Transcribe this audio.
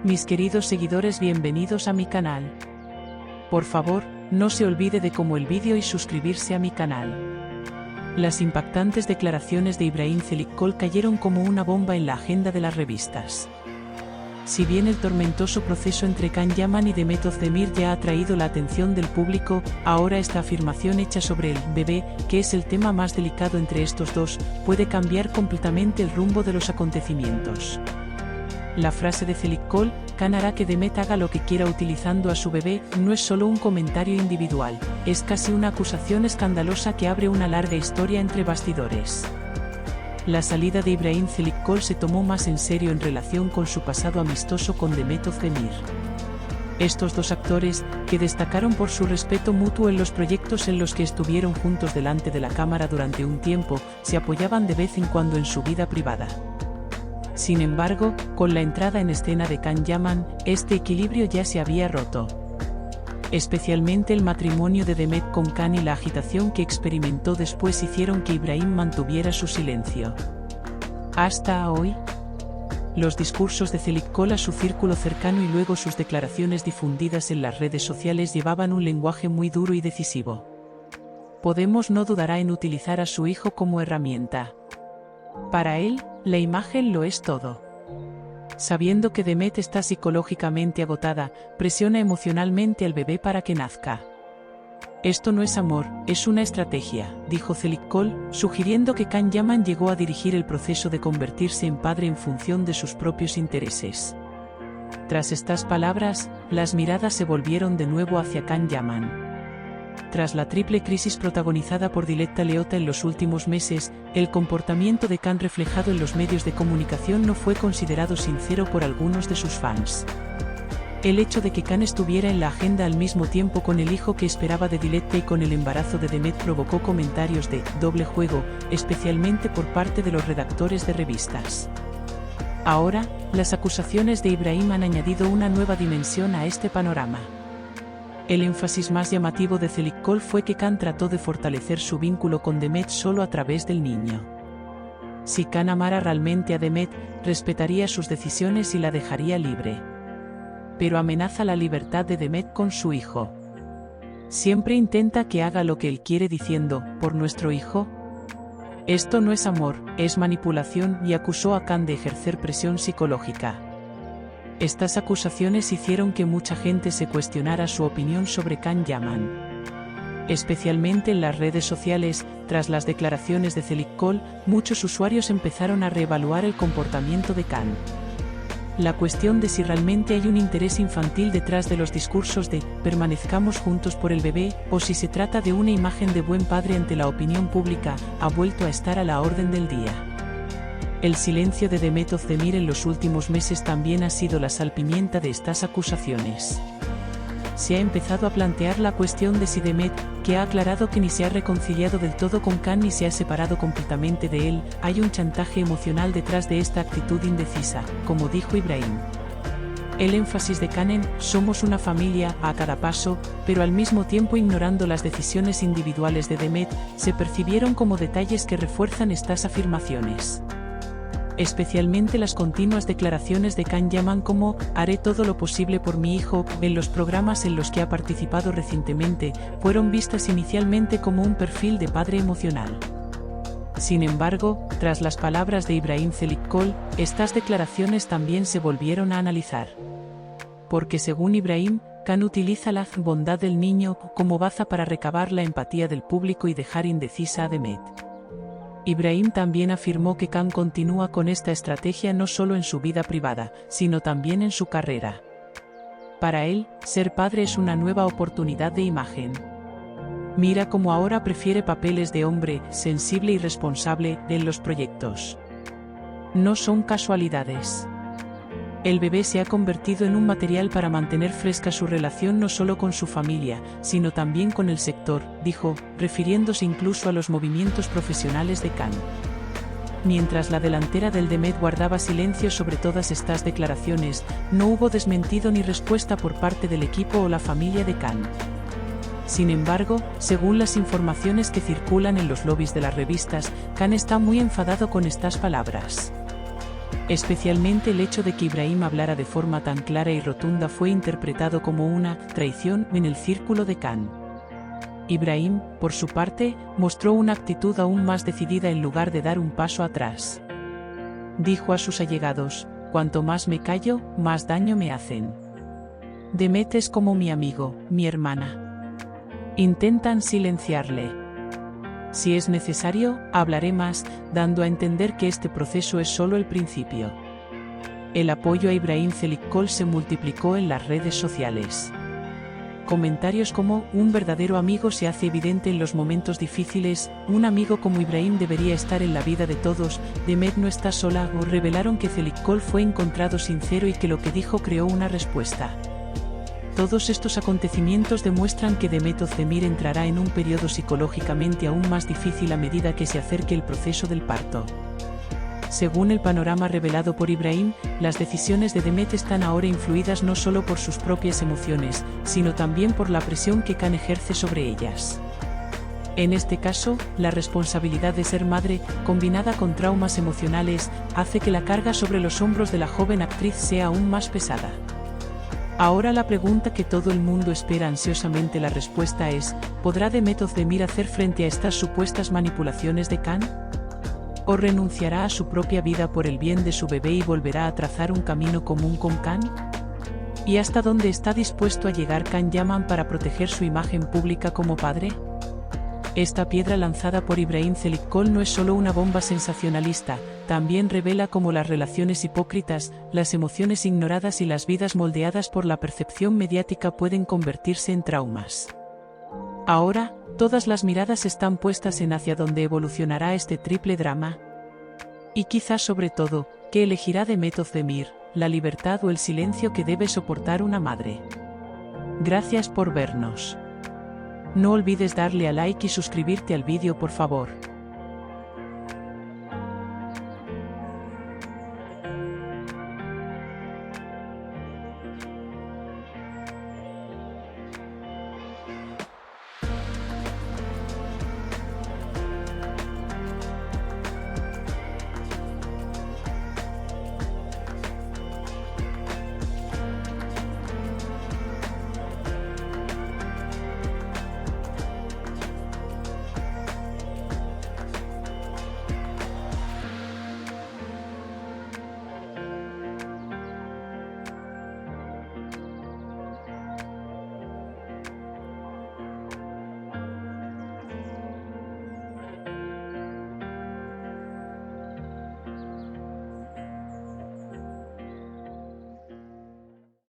Mis queridos seguidores, bienvenidos a mi canal. Por favor, no se olvide de como el vídeo y suscribirse a mi canal. Las impactantes declaraciones de Ibrahim Çelikkol cayeron como una bomba en la agenda de las revistas. Si bien el tormentoso proceso entre Can Yaman y Demet Özdemir ya ha atraído la atención del público, ahora esta afirmación hecha sobre el bebé, que es el tema más delicado entre estos dos, puede cambiar completamente el rumbo de los acontecimientos. La frase de Çelikkol, Can hará que Demet haga lo que quiera utilizando a su bebé, no es solo un comentario individual, es casi una acusación escandalosa que abre una larga historia entre bastidores. La salida de Ibrahim Çelikkol se tomó más en serio en relación con su pasado amistoso con Demet Özdemir. Estos dos actores, que destacaron por su respeto mutuo en los proyectos en los que estuvieron juntos delante de la cámara durante un tiempo, se apoyaban de vez en cuando en su vida privada. Sin embargo, con la entrada en escena de Can Yaman, este equilibrio ya se había roto. Especialmente el matrimonio de Demet con Can y la agitación que experimentó después hicieron que Ibrahim mantuviera su silencio. Hasta hoy, los discursos de Çelikkol a su círculo cercano y luego sus declaraciones difundidas en las redes sociales llevaban un lenguaje muy duro y decisivo. Podemos no dudará en utilizar a su hijo como herramienta. Para él, la imagen lo es todo. Sabiendo que Demet está psicológicamente agotada, presiona emocionalmente al bebé para que nazca. Esto no es amor, es una estrategia, dijo Çelikkol, sugiriendo que Can Yaman llegó a dirigir el proceso de convertirse en padre en función de sus propios intereses. Tras estas palabras, las miradas se volvieron de nuevo hacia Can Yaman. Tras la triple crisis protagonizada por Diletta Leotta en los últimos meses, el comportamiento de Can reflejado en los medios de comunicación no fue considerado sincero por algunos de sus fans. El hecho de que Can estuviera en la agenda al mismo tiempo con el hijo que esperaba de Diletta y con el embarazo de Demet provocó comentarios de doble juego, especialmente por parte de los redactores de revistas. Ahora, las acusaciones de Ibrahim han añadido una nueva dimensión a este panorama. El énfasis más llamativo de Çelikkol fue que Can trató de fortalecer su vínculo con Demet solo a través del niño. Si Can amara realmente a Demet, respetaría sus decisiones y la dejaría libre. Pero amenaza la libertad de Demet con su hijo. Siempre intenta que haga lo que él quiere diciendo, ¿por nuestro hijo? Esto no es amor, es manipulación, y acusó a Can de ejercer presión psicológica. Estas acusaciones hicieron que mucha gente se cuestionara su opinión sobre Can Yaman. Especialmente en las redes sociales, tras las declaraciones de Çelikkol, muchos usuarios empezaron a reevaluar el comportamiento de Can. La cuestión de si realmente hay un interés infantil detrás de los discursos de «permanezcamos juntos por el bebé» o si se trata de una imagen de buen padre ante la opinión pública, ha vuelto a estar a la orden del día. El silencio de Demet Özdemir en los últimos meses también ha sido la salpimienta de estas acusaciones. Se ha empezado a plantear la cuestión de si Demet, que ha aclarado que ni se ha reconciliado del todo con Can ni se ha separado completamente de él, hay un chantaje emocional detrás de esta actitud indecisa, como dijo Ibrahim. El énfasis de Can en «somos una familia» a cada paso, pero al mismo tiempo ignorando las decisiones individuales de Demet, se percibieron como detalles que refuerzan estas afirmaciones. Especialmente las continuas declaraciones de Can Yaman como «haré todo lo posible por mi hijo» en los programas en los que ha participado recientemente, fueron vistas inicialmente como un perfil de padre emocional. Sin embargo, tras las palabras de Ibrahim Çelikkol, estas declaraciones también se volvieron a analizar. Porque según Ibrahim, Can utiliza la bondad del niño como baza para recabar la empatía del público y dejar indecisa a Demet. Ibrahim también afirmó que Can continúa con esta estrategia no solo en su vida privada, sino también en su carrera. Para él, ser padre es una nueva oportunidad de imagen. Mira cómo ahora prefiere papeles de hombre, sensible y responsable, en los proyectos. No son casualidades. El bebé se ha convertido en un material para mantener fresca su relación no solo con su familia, sino también con el sector, dijo, refiriéndose incluso a los movimientos profesionales de Can. Mientras la delantera del Demet guardaba silencio sobre todas estas declaraciones, no hubo desmentido ni respuesta por parte del equipo o la familia de Can. Sin embargo, según las informaciones que circulan en los lobbies de las revistas, Can está muy enfadado con estas palabras. Especialmente el hecho de que Ibrahim hablara de forma tan clara y rotunda fue interpretado como una traición en el círculo de Khan. Ibrahim, por su parte, mostró una actitud aún más decidida en lugar de dar un paso atrás. Dijo a sus allegados: cuanto más me callo, más daño me hacen. Demet es como mi amigo, mi hermana. Intentan silenciarle. Si es necesario, hablaré más, dando a entender que este proceso es solo el principio. El apoyo a Ibrahim Çelikkol se multiplicó en las redes sociales. Comentarios como: un verdadero amigo se hace evidente en los momentos difíciles, un amigo como Ibrahim debería estar en la vida de todos, Demet no está sola, o revelaron que Çelikkol fue encontrado sincero y que lo que dijo creó una respuesta. Todos estos acontecimientos demuestran que Demet Özdemir entrará en un periodo psicológicamente aún más difícil a medida que se acerque el proceso del parto. Según el panorama revelado por Ibrahim, las decisiones de Demet están ahora influidas no solo por sus propias emociones, sino también por la presión que Khan ejerce sobre ellas. En este caso, la responsabilidad de ser madre, combinada con traumas emocionales, hace que la carga sobre los hombros de la joven actriz sea aún más pesada. Ahora la pregunta que todo el mundo espera ansiosamente la respuesta es: ¿podrá Demet Özdemir hacer frente a estas supuestas manipulaciones de Khan? ¿O renunciará a su propia vida por el bien de su bebé y volverá a trazar un camino común con Khan? ¿Y hasta dónde está dispuesto a llegar Khan Yaman para proteger su imagen pública como padre? Esta piedra lanzada por Ibrahim Çelikkol no es solo una bomba sensacionalista, también revela cómo las relaciones hipócritas, las emociones ignoradas y las vidas moldeadas por la percepción mediática pueden convertirse en traumas. Ahora, todas las miradas están puestas en hacia dónde evolucionará este triple drama. Y quizás sobre todo, ¿qué elegirá Demet Özdemir, la libertad o el silencio que debe soportar una madre? Gracias por vernos. No olvides darle a like y suscribirte al vídeo por favor.